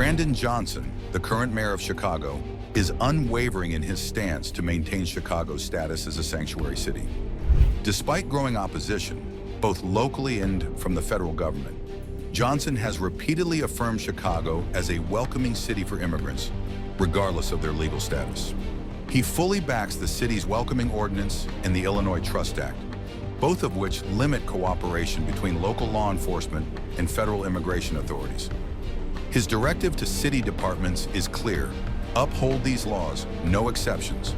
Brandon Johnson, the current mayor of Chicago, is unwavering in his stance to maintain Chicago's status as a sanctuary city. Despite growing opposition, both locally and from the federal government, Johnson has repeatedly affirmed Chicago as a welcoming city for immigrants, regardless of their legal status. He fully backs the city's welcoming ordinance and the Illinois Trust Act, both of which limit cooperation between local law enforcement and federal immigration authorities. His directive to city departments is clear: uphold these laws, no exceptions.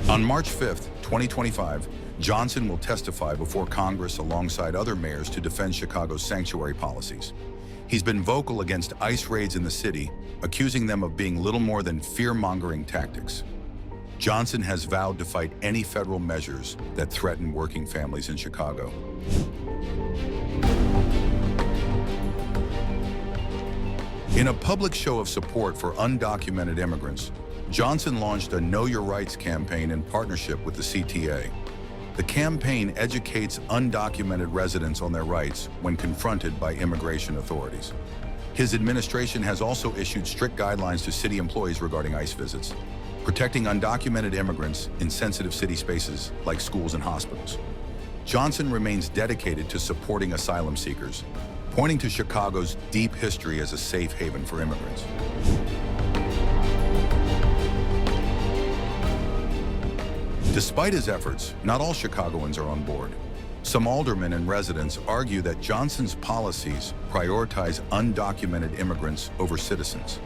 On March 5th, 2025, Johnson will testify before Congress alongside other mayors to defend Chicago's sanctuary policies. He's been vocal against ICE raids in the city, accusing them of being little more than fear-mongering tactics. Johnson has vowed to fight any federal measures that threaten working families in Chicago. In a public show of support for undocumented immigrants, Johnson launched a Know Your Rights campaign in partnership with the CTA. The campaign educates undocumented residents on their rights when confronted by immigration authorities. His administration has also issued strict guidelines to city employees regarding ICE visits, protecting undocumented immigrants in sensitive city spaces like schools and hospitals. Johnson remains dedicated to supporting asylum seekers, pointing to Chicago's deep history as a safe haven for immigrants. Despite his efforts, not all Chicagoans are on board. Some aldermen and residents argue that Johnson's policies prioritize undocumented immigrants over citizens.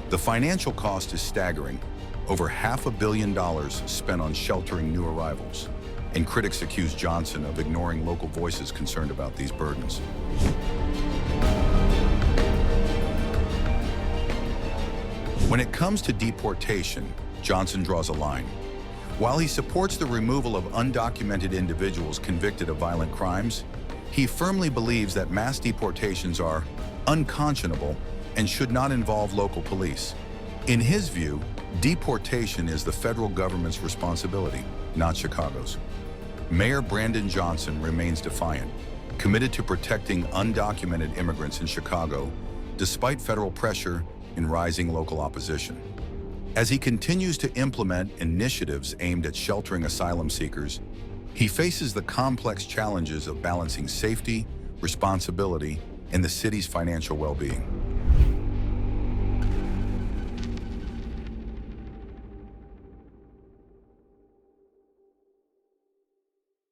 The financial cost is staggering: over $500 million spent on sheltering new arrivals, and critics accuse Johnson of ignoring local voices concerned about these burdens. When it comes to deportation, Johnson draws a line. While he supports the removal of undocumented individuals convicted of violent crimes, he firmly believes that mass deportations are unconscionable and should not involve local police. In his view, deportation is the federal government's responsibility, not Chicago's. Mayor Brandon Johnson remains defiant, committed to protecting undocumented immigrants in Chicago, despite federal pressure and rising local opposition. As he continues to implement initiatives aimed at sheltering asylum seekers, he faces the complex challenges of balancing safety, responsibility, and the city's financial well-being.